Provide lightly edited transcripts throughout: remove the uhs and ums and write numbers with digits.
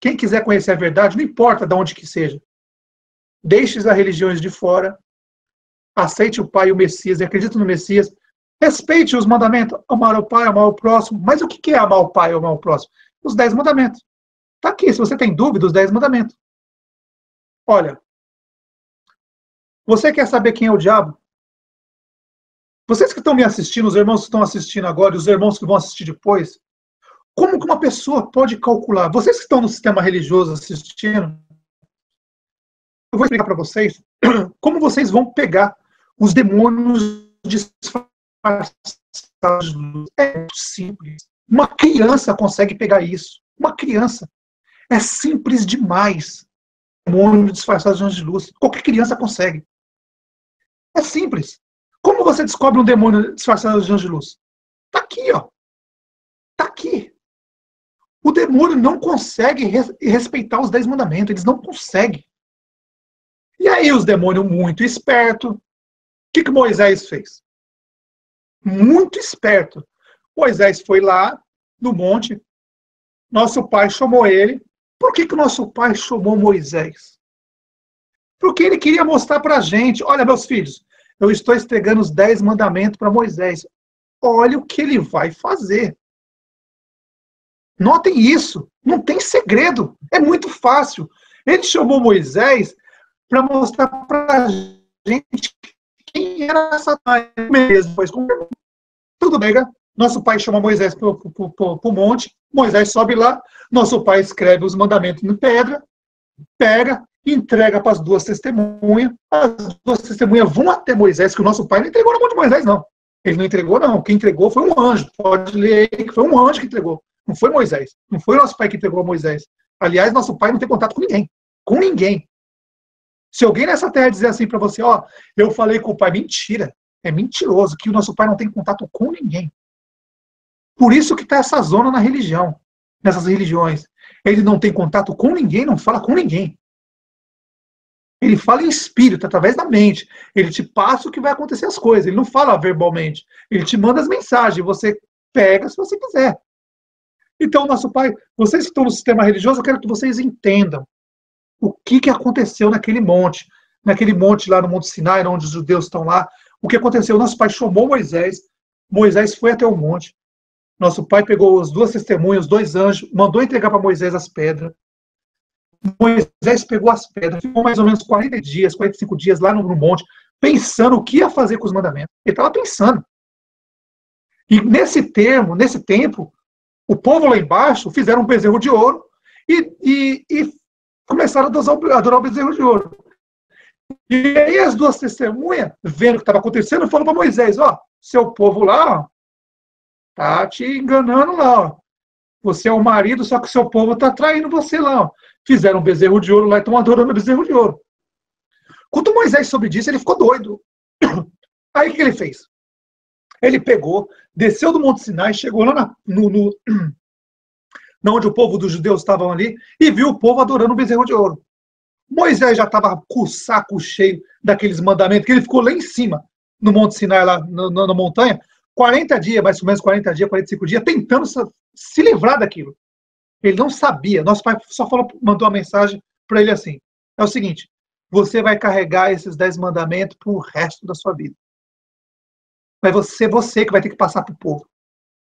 Quem quiser conhecer a verdade, não importa de onde que seja. Deixe as religiões de fora, aceite o Pai e o Messias, e acredite no Messias, respeite os mandamentos, amar o Pai, amar o próximo. Mas o que é amar o Pai e amar o próximo? Os 10 mandamentos. Está aqui, se você tem dúvida, os 10 mandamentos. Olha, você quer saber quem é o diabo? Vocês que estão me assistindo, os irmãos que estão assistindo agora e os irmãos que vão assistir depois, como que uma pessoa pode calcular? Vocês que estão no sistema religioso assistindo, eu vou explicar para vocês como vocês vão pegar os demônios disfarçados de luz. É muito simples. Uma criança consegue pegar isso. Uma criança. É simples demais. Demônio disfarçado de anjo de luz. Qualquer criança consegue. É simples. Como você descobre um demônio disfarçado de anjo de luz? Tá aqui, ó. Tá aqui. O demônio não consegue respeitar os 10 mandamentos. Eles não conseguem. E aí os demônios muito espertos. O que Moisés fez? Muito esperto. Moisés foi lá no monte. Nosso pai chamou ele. Por que o nosso pai chamou Moisés? Porque ele queria mostrar para a gente. Olha, meus filhos, eu estou entregando os 10 mandamentos para Moisés. Olha o que ele vai fazer. Notem isso. Não tem segredo. É muito fácil. Ele chamou Moisés para mostrar para a gente quem era Satanás mesmo. Pois, tudo bem, né? Nosso pai chama Moisés para o monte. Moisés sobe lá. Nosso pai escreve os mandamentos em pedra. Pega, entrega para as 2 testemunhas. As 2 testemunhas vão até Moisés, que o nosso pai não entregou na mão de Moisés, não. Ele não entregou, não. Quem entregou foi um anjo. Pode ler aí que foi um anjo que entregou. Não foi Moisés. Não foi o nosso pai que entregou a Moisés. Aliás, nosso pai não tem contato com ninguém. Com ninguém. Se alguém nessa terra dizer assim para você, ó, eu falei com o pai, mentira. É mentiroso que o nosso pai não tem contato com ninguém. Por isso que está essa zona na religião. Nessas religiões. Ele não tem contato com ninguém, não fala com ninguém. Ele fala em espírito, através da mente. Ele te passa o que vai acontecer as coisas. Ele não fala verbalmente. Ele te manda as mensagens. Você pega se você quiser. Então, nosso pai, vocês que estão no sistema religioso, eu quero que vocês entendam o que aconteceu naquele monte. Naquele monte lá no Monte Sinai, onde os judeus estão lá. O que aconteceu? Nosso pai chamou Moisés. Moisés foi até o monte. Nosso pai pegou as 2 testemunhas, os 2 anjos, mandou entregar para Moisés as pedras. Moisés pegou as pedras, ficou mais ou menos 40 dias, 45 dias lá no monte, pensando o que ia fazer com os mandamentos. Ele estava pensando. E nesse tempo, o povo lá embaixo fizeram um bezerro de ouro e começaram a adorar o bezerro de ouro. E aí as 2 testemunhas, vendo o que estava acontecendo, falaram para Moisés, ó, seu povo lá, ó, tá te enganando lá, ó. Você é o marido, só que o seu povo tá traindo você lá, ó. Fizeram um bezerro de ouro lá e estão adorando o bezerro de ouro. Quando Moisés soube disso, ele ficou doido. Aí o que ele fez? Ele pegou, desceu do Monte Sinai, chegou lá onde o povo dos judeus estavam ali e viu o povo adorando o bezerro de ouro. Moisés já estava com o saco cheio daqueles mandamentos, que ele ficou lá em cima, no Monte Sinai, lá na montanha, 40 dias, mais ou menos 40 dias, 45 dias, tentando se livrar daquilo. Ele não sabia. Nosso pai só mandou uma mensagem para ele assim. É o seguinte, você vai carregar esses 10 mandamentos para o resto da sua vida. Vai ser você que vai ter que passar para o povo.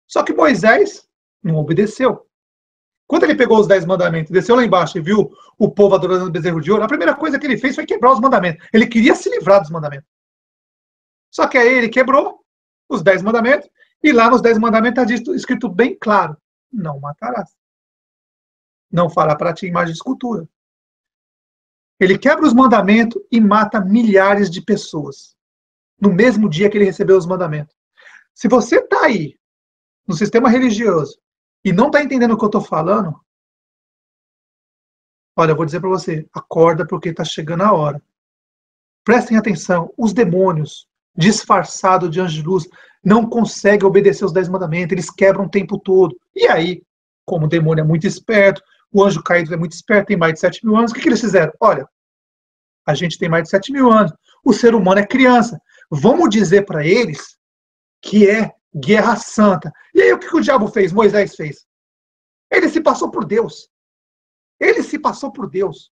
Só que Moisés não obedeceu. Quando ele pegou os 10 mandamentos, desceu lá embaixo e viu o povo adorando o bezerro de ouro, a primeira coisa que ele fez foi quebrar os mandamentos. Ele queria se livrar dos mandamentos. Só que aí ele quebrou os 10 mandamentos, e lá nos 10 mandamentos está escrito bem claro, não matarás. Não fará para ti imagem de escultura. Ele quebra os mandamentos e mata milhares de pessoas, no mesmo dia que ele recebeu os mandamentos. Se você está aí, no sistema religioso, e não está entendendo o que eu estou falando, olha, eu vou dizer para você, acorda porque está chegando a hora. Prestem atenção, os demônios, disfarçados de anjos de luz, não conseguem obedecer os 10 mandamentos, eles quebram o tempo todo. E aí, como o demônio é muito esperto, o anjo caído é muito esperto, tem mais de 7 mil anos, o que eles fizeram? Olha, a gente tem mais de 7 mil anos, o ser humano é criança, vamos dizer para eles que é guerra santa. E aí o que o diabo fez? Moisés fez? Ele se passou por Deus. Ele se passou por Deus.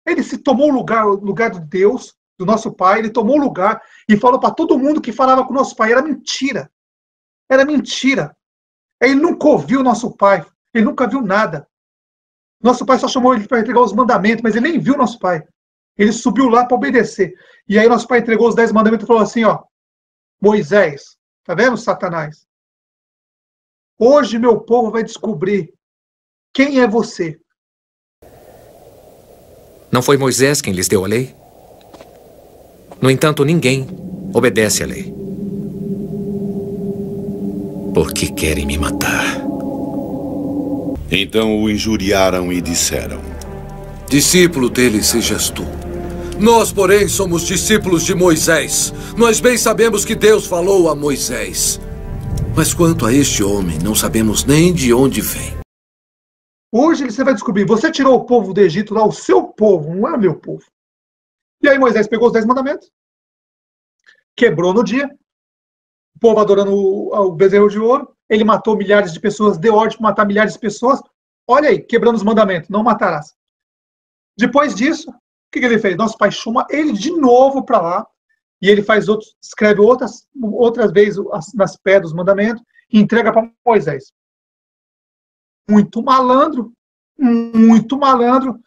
Ele se tomou o lugar de Deus, do nosso pai, ele tomou o lugar e falou para todo mundo que falava com o nosso pai. Era mentira. Era mentira. Ele nunca ouviu o nosso pai. Ele nunca viu nada. Nosso pai só chamou ele para entregar os mandamentos, mas ele nem viu nosso pai. Ele subiu lá para obedecer. E aí nosso pai entregou os 10 mandamentos e falou assim, ó, Moisés, tá vendo, Satanás? Hoje meu povo vai descobrir quem é você. Não foi Moisés quem lhes deu a lei? No entanto, ninguém obedece à lei. Porque querem me matar. Então o injuriaram e disseram: discípulo dele sejas tu. Nós, porém, somos discípulos de Moisés. Nós bem sabemos que Deus falou a Moisés. Mas quanto a este homem, não sabemos nem de onde vem. Hoje você vai descobrir, você tirou o povo do Egito lá, o seu povo, não é meu povo. E aí Moisés pegou os 10 mandamentos, quebrou no dia, o povo adorando o bezerro de ouro, ele matou milhares de pessoas, deu ordem para matar milhares de pessoas. Olha aí, quebrando os mandamentos, não matarás. Depois disso, o que ele fez? Nosso pai chama ele de novo para lá, e ele faz escreve outras vezes nas pedras os mandamentos, e entrega para Moisés. Muito malandro, muito malandro.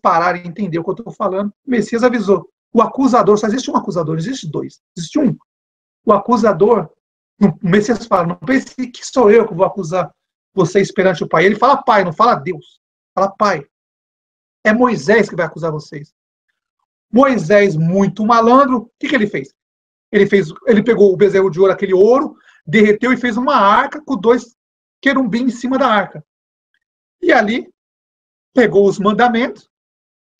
Parar e entender o que eu estou falando. O Messias avisou. O acusador, só existe um acusador, não existe dois. Existe um. O acusador, o Messias fala, não pense que sou eu que vou acusar vocês perante o Pai. Ele fala Pai, não fala Deus. Fala Pai. É Moisés que vai acusar vocês. Moisés, muito malandro, o que ele fez? Ele pegou o bezerro de ouro, aquele ouro, derreteu e fez uma arca com 2 querubins em cima da arca. E ali, pegou os mandamentos,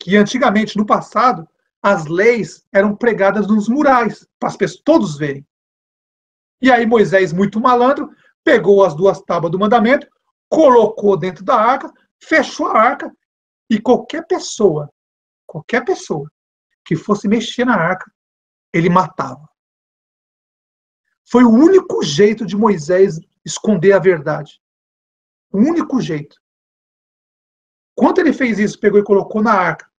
que antigamente, no passado, as leis eram pregadas nos murais, para as pessoas todos verem. E aí Moisés, muito malandro, pegou as 2 tábuas do mandamento, colocou dentro da arca, fechou a arca, e qualquer pessoa que fosse mexer na arca, ele matava. Foi o único jeito de Moisés esconder a verdade. O único jeito. Quando ele fez isso, pegou e colocou na arca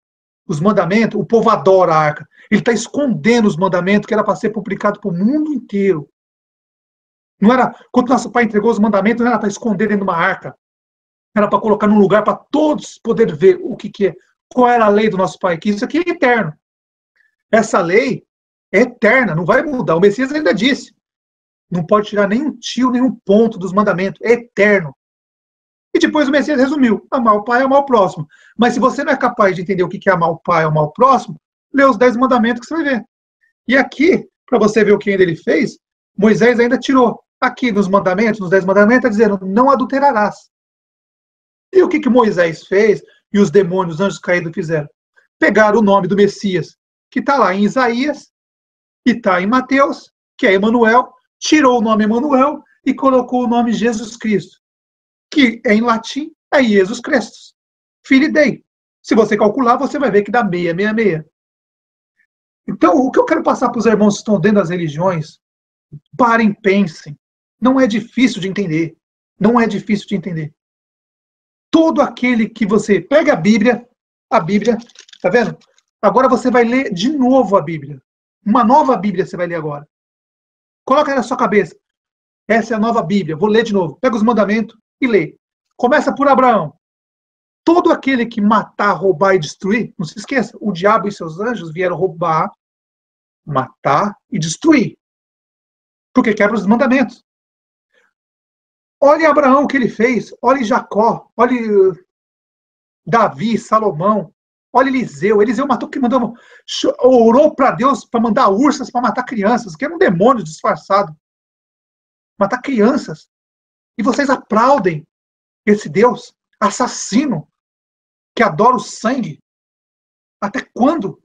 os mandamentos, o povo adora a arca. Ele está escondendo os mandamentos que era para ser publicado para o mundo inteiro. Não era, quando nosso pai entregou os mandamentos, não era para esconder dentro de uma arca. Era para colocar num lugar para todos poderem ver o que é. Qual era a lei do nosso pai? Que isso aqui é eterno. Essa lei é eterna, não vai mudar. O Messias ainda disse. Não pode tirar nenhum tio, nenhum ponto dos mandamentos. É eterno. E depois o Messias resumiu. Amar o pai, amar o próximo. Mas se você não é capaz de entender o que é amar o pai, amar o próximo, lê os 10 mandamentos que você vai ver. E aqui, para você ver o que ainda ele fez, Moisés ainda tirou. Aqui nos mandamentos, nos 10 mandamentos, está dizendo, não adulterarás. E o que Moisés fez e os demônios, os anjos caídos fizeram? Pegaram o nome do Messias, que está lá em Isaías, e está em Mateus, que é Emanuel, tirou o nome Emanuel e colocou o nome Jesus Cristo, que em latim é Jesus Christus, Filho Dei. Se você calcular, você vai ver que dá 666. Então, o que eu quero passar para os irmãos que estão dentro das religiões, parem, pensem. Não é difícil de entender. Não é difícil de entender. Todo aquele que você pega a Bíblia, tá vendo? Agora você vai ler de novo a Bíblia. Uma nova Bíblia você vai ler agora. Coloca na sua cabeça. Essa é a nova Bíblia. Vou ler de novo. Pega os mandamentos e lê. Começa por Abraão. Todo aquele que matar, roubar e destruir, não se esqueça, o diabo e seus anjos vieram roubar, matar e destruir. Porque quebra os mandamentos. Olhe Abraão o que ele fez. Olhe Jacó. Olhe Davi, Salomão. Olha Eliseu. Eliseu matou que mandou, orou para Deus para mandar ursas para matar crianças, que era um demônio disfarçado. Matar crianças. E vocês aplaudem esse Deus assassino que adora o sangue. Até quando?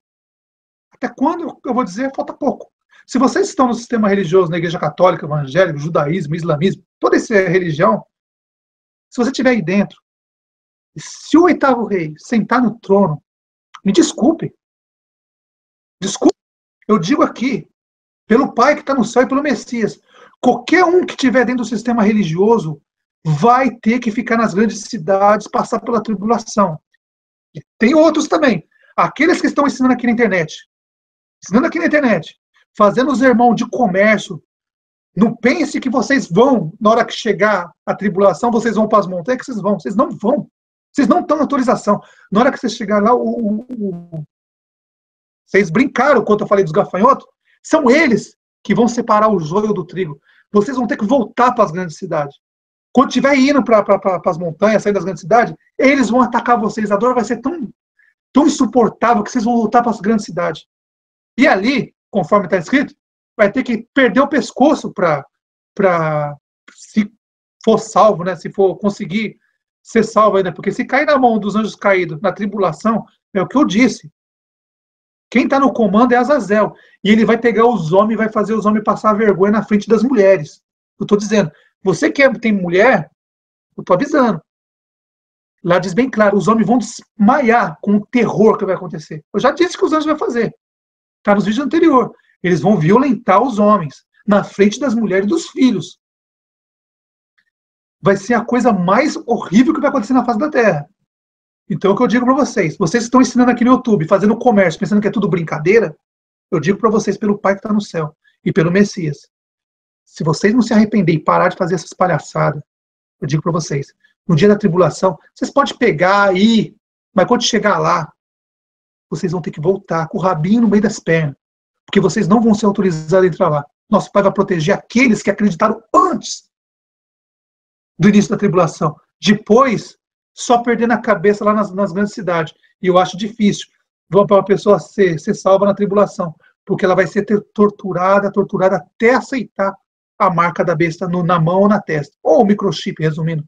Até quando, eu vou dizer, falta pouco. Se vocês estão no sistema religioso, na igreja católica, evangélico, judaísmo, islamismo, toda essa religião, se você estiver aí dentro, se o 8º rei sentar no trono, me desculpe. Desculpe. Eu digo aqui, pelo Pai que está no céu e pelo Messias, qualquer um que estiver dentro do sistema religioso vai ter que ficar nas grandes cidades, passar pela tribulação. E tem outros também. Aqueles que estão ensinando aqui na internet, fazendo os irmãos de comércio, não pense que vocês vão, na hora que chegar a tribulação, vocês vão para as montanhas, que vocês vão. Vocês não vão. Vocês não estão na autorização. Na hora que vocês chegar lá, vocês brincaram quando eu falei dos gafanhotos, são eles que vão separar o joio do trigo. Vocês vão ter que voltar para as grandes cidades. Quando estiver indo para as montanhas, saindo das grandes cidades, eles vão atacar vocês. A dor vai ser tão insuportável que vocês vão voltar para as grandes cidades. E ali, conforme está escrito, vai ter que perder o pescoço para se for salvo, né? Se for conseguir ser salvo ainda. Porque se cair na mão dos anjos caídos na tribulação, é o que eu disse. Quem está no comando é Azazel. E ele vai pegar os homens e vai fazer os homens passar vergonha na frente das mulheres. Eu estou dizendo, você que tem mulher, eu estou avisando. Lá diz bem claro, os homens vão desmaiar com o terror que vai acontecer. Eu já disse que os anjos vão fazer. Está nos vídeos anteriores. Eles vão violentar os homens na frente das mulheres e dos filhos. Vai ser a coisa mais horrível que vai acontecer na face da Terra. Então, o que eu digo para vocês, vocês que estão ensinando aqui no YouTube, fazendo comércio, pensando que é tudo brincadeira, eu digo para vocês, pelo Pai que está no céu e pelo Messias, se vocês não se arrependerem e parar de fazer essas palhaçadas, eu digo para vocês, no dia da tribulação, vocês podem pegar e ir, mas quando chegar lá, vocês vão ter que voltar com o rabinho no meio das pernas, porque vocês não vão ser autorizados a entrar lá. Nosso Pai vai proteger aqueles que acreditaram antes do início da tribulação. Depois, só perdendo a cabeça lá nas grandes cidades. E eu acho difícil para uma pessoa ser salva na tribulação, porque ela vai ser torturada até aceitar a marca da besta na mão ou na testa. Ou o microchip, resumindo.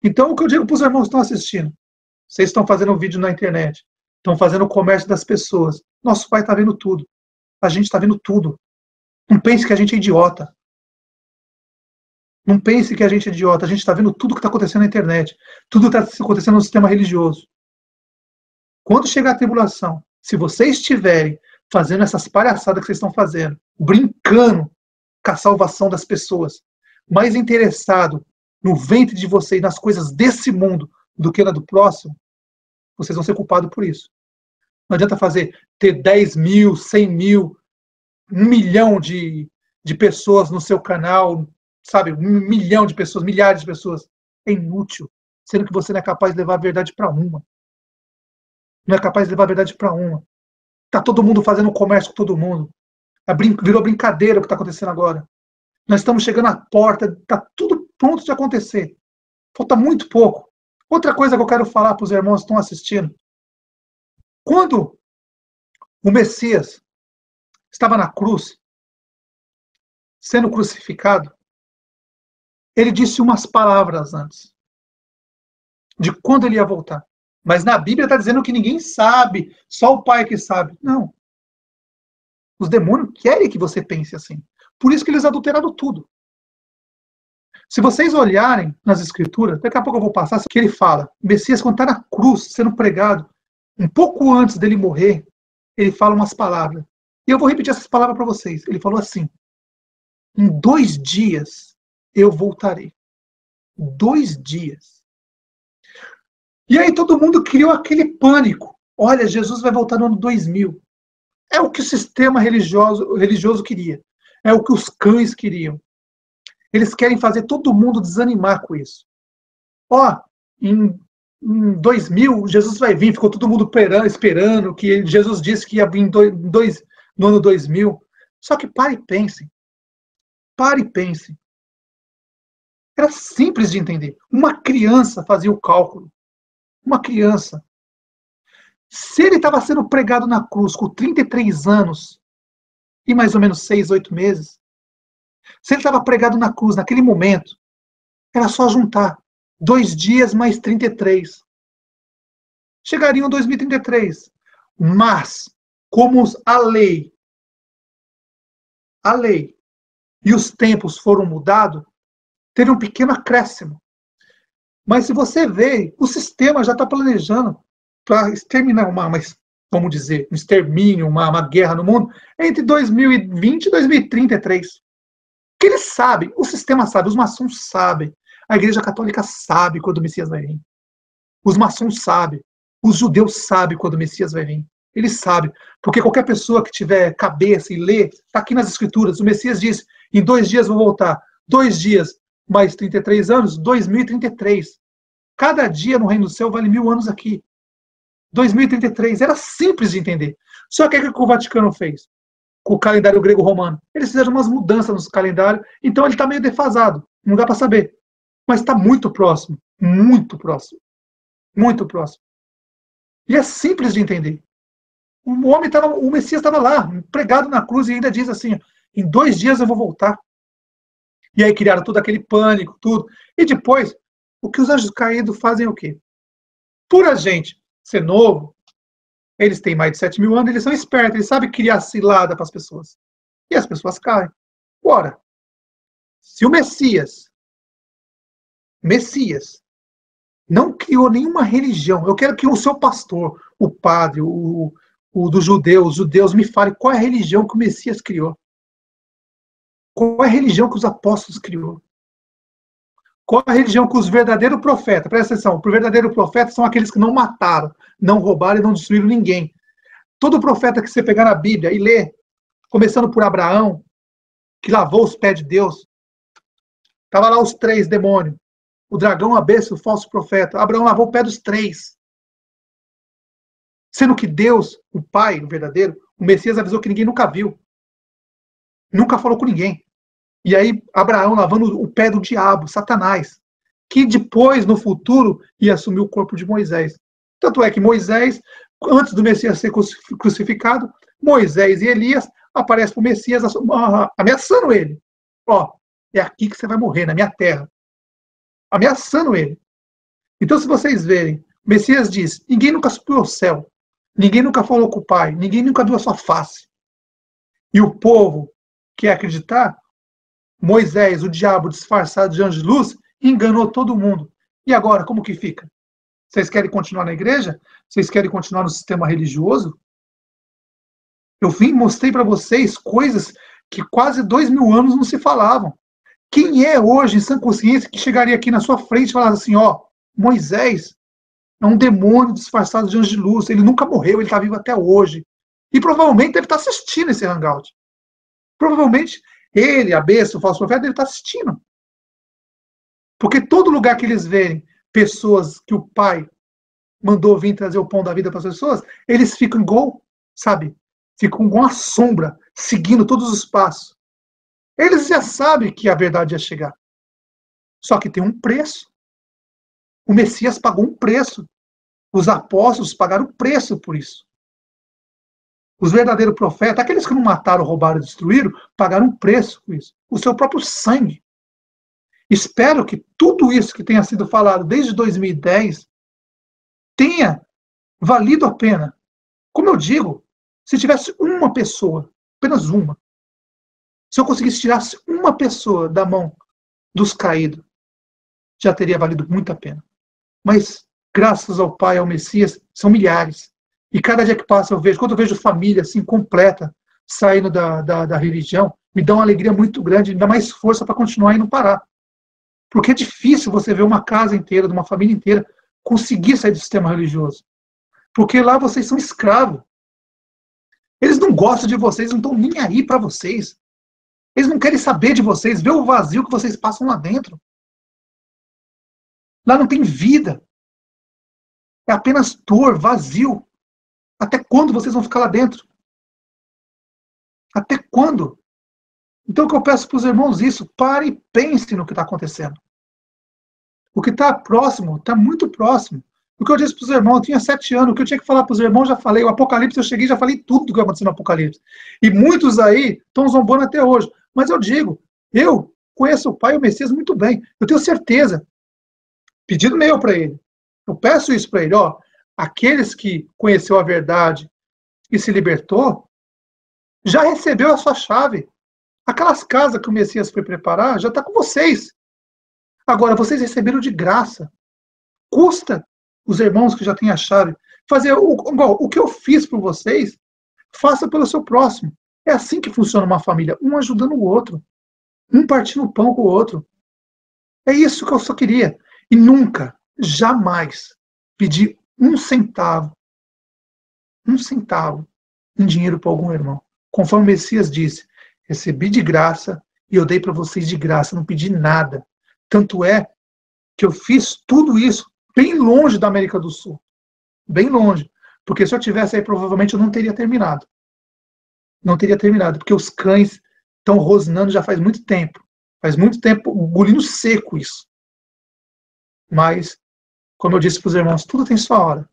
Então, o que eu digo para os irmãos que estão assistindo, vocês estão fazendo um vídeo na internet, estão fazendo o comércio das pessoas. Nosso Pai está vendo tudo. A gente está vendo tudo. Não pense que a gente é idiota. Não pense que a gente é idiota. A gente está vendo tudo que está acontecendo na internet. Tudo que está acontecendo no sistema religioso. Quando chegar a tribulação, se vocês estiverem fazendo essas palhaçadas que vocês estão fazendo, brincando com a salvação das pessoas, mais interessado no ventre de vocês, nas coisas desse mundo, do que na do próximo, vocês vão ser culpados por isso. Não adianta ter 10 mil, 100 mil, 1 milhão de pessoas no seu canal, sabe, 1 milhão de pessoas, milhares de pessoas. É inútil, sendo que você não é capaz de levar a verdade para uma. Não é capaz de levar a verdade para uma. Está todo mundo fazendo comércio com todo mundo. Virou brincadeira o que está acontecendo agora. Nós estamos chegando à porta, está tudo pronto de acontecer. Falta muito pouco. Outra coisa que eu quero falar para os irmãos que estão assistindo. Quando o Messias estava na cruz, sendo crucificado, ele disse umas palavras antes de quando ele ia voltar. Mas na Bíblia está dizendo que ninguém sabe, só o Pai que sabe. Não. Os demônios querem que você pense assim. Por isso que eles adulteraram tudo. Se vocês olharem nas Escrituras, daqui a pouco eu vou passar, que ele fala, o Messias, quando está na cruz, sendo pregado, um pouco antes dele morrer, ele fala umas palavras. E eu vou repetir essas palavras para vocês. Ele falou assim, em 2 dias eu voltarei. 2 dias. E aí todo mundo criou aquele pânico. Olha, Jesus vai voltar no ano 2000. É o que o sistema religioso queria. É o que os cães queriam. Eles querem fazer todo mundo desanimar com isso. Em 2000, Jesus vai vir. Ficou todo mundo esperando que Jesus disse que ia vir no ano 2000. Só que pare e pense. Pare e pense. Era simples de entender. Uma criança fazia o cálculo. Uma criança. Se ele estava sendo pregado na cruz com 33 anos e mais ou menos 6, 8 meses, se ele estava pregado na cruz naquele momento, era só juntar 2 dias mais 33. Chegariam 2033. Mas, como a lei e os tempos foram mudados, teve um pequeno acréscimo. Mas se você vê, o sistema já está planejando para exterminar vamos dizer, um extermínio, uma guerra no mundo, entre 2020 e 2033. Porque eles sabem, o sistema sabe, os maçons sabem. A Igreja Católica sabe quando o Messias vai vir. Os maçons sabem. Os judeus sabem quando o Messias vai vir. Eles sabem. Porque qualquer pessoa que tiver cabeça e lê, está aqui nas Escrituras. O Messias diz, em 2 dias vou voltar. 2 dias mais 33 anos, 2033. Cada dia no Reino do Céu vale 1000 anos aqui. 2033. Era simples de entender. Só que o que o Vaticano fez? Com o calendário grego-romano. Eles fizeram umas mudanças no calendário, então ele está meio defasado. Não dá para saber. Mas está muito próximo. Muito próximo. Muito próximo. E é simples de entender. O Messias estava lá, pregado na cruz, e ainda diz assim, em 2 dias eu vou voltar. E aí criaram todo aquele pânico, tudo. E depois, o que os anjos caídos fazem é o quê? Por a gente ser novo, eles têm mais de 7.000 anos, eles são espertos, eles sabem criar cilada para as pessoas. E as pessoas caem. Ora, se o Messias não criou nenhuma religião, eu quero que o seu pastor, o padre, o dos judeus, os judeus me falem qual é a religião que o Messias criou. Qual é a religião que os apóstolos criou? Qual é a religião que os verdadeiros profetas, presta atenção, o verdadeiro profeta são aqueles que não mataram, não roubaram e não destruíram ninguém. Todo profeta que você pegar na Bíblia e ler, começando por Abraão, que lavou os pés de Deus, estava lá os 3 demônios, o dragão, a besta, o falso profeta. Abraão lavou o pé dos 3. Sendo que Deus, o Pai, o verdadeiro, o Messias avisou que ninguém nunca viu. Nunca falou com ninguém. E aí, Abraão lavando o pé do diabo, Satanás, que depois, no futuro, ia assumir o corpo de Moisés. Tanto é que Moisés, antes do Messias ser crucificado, Moisés e Elias aparecem para o Messias ameaçando ele. Ó, é aqui que você vai morrer, na minha terra. Ameaçando ele. Então, se vocês verem, o Messias diz, ninguém nunca subiu ao céu, ninguém nunca falou com o Pai, ninguém nunca viu a sua face. E o povo quer acreditar, Moisés, o diabo disfarçado de anjo de luz, enganou todo mundo. E agora, como que fica? Vocês querem continuar na igreja? Vocês querem continuar no sistema religioso? Eu mostrei para vocês coisas que quase 2.000 anos não se falavam. Quem é hoje, em sã consciência, que chegaria aqui na sua frente e falasse assim, ó, Moisés é um demônio disfarçado de anjo de luz, ele nunca morreu, ele está vivo até hoje. E provavelmente deve estar assistindo esse hangout. Provavelmente ele, a besta, o falso profeta, deve estar assistindo. Porque todo lugar que eles verem pessoas que o Pai mandou vir trazer o pão da vida para as pessoas, eles ficam igual, sabe? Ficam igual uma sombra, seguindo todos os passos. Eles já sabem que a verdade ia chegar. Só que tem um preço. O Messias pagou um preço. Os apóstolos pagaram um preço por isso. Os verdadeiros profetas, aqueles que não mataram, roubaram e destruíram, pagaram um preço por isso. O seu próprio sangue. Espero que tudo isso que tenha sido falado desde 2010 tenha valido a pena. Como eu digo, se tivesse uma pessoa, apenas uma, se eu conseguisse tirar uma pessoa da mão dos caídos, já teria valido muito a pena. Mas, graças ao Pai, ao Messias, são milhares. E cada dia que passa eu vejo, quando eu vejo família assim, completa, saindo da religião, me dá uma alegria muito grande, me dá mais força para continuar e não parar. Porque é difícil você ver uma casa inteira, de uma família inteira, conseguir sair do sistema religioso. Porque lá vocês são escravos. Eles não gostam de vocês, não estão nem aí para vocês. Eles não querem saber de vocês, ver o vazio que vocês passam lá dentro. Lá não tem vida. É apenas dor, vazio. Até quando vocês vão ficar lá dentro? Até quando? Então o que eu peço para os irmãos isso, pare e pense no que está acontecendo. O que está próximo, está muito próximo. O que eu disse para os irmãos, eu tinha 7 anos, o que eu tinha que falar para os irmãos, já falei. O Apocalipse, eu cheguei, já falei tudo do que vai acontecer no Apocalipse. E muitos aí estão zombando até hoje. Mas eu digo, eu conheço o Pai e o Messias muito bem. Eu tenho certeza. Pedido meu para ele. Eu peço isso para ele, ó. Aqueles que conheceu a verdade e se libertou, já recebeu a sua chave. Aquelas casas que o Messias foi preparar, já está com vocês. Agora, vocês receberam de graça. Custa os irmãos que já têm a chave fazer o que eu fiz por vocês, faça pelo seu próximo. É assim que funciona uma família, um ajudando o outro, um partindo o pão com o outro. É isso que eu só queria. E nunca, jamais, pedi um centavo em dinheiro para algum irmão. Conforme o Messias disse, recebi de graça e eu dei para vocês de graça, não pedi nada. Tanto é que eu fiz tudo isso bem longe da América do Sul. Bem longe. Porque se eu tivesse aí, provavelmente eu não teria terminado. Não teria terminado, porque os cães estão rosnando já faz muito tempo. Faz muito tempo, engolindo seco isso. Mas, como eu disse para os irmãos, tudo tem sua hora.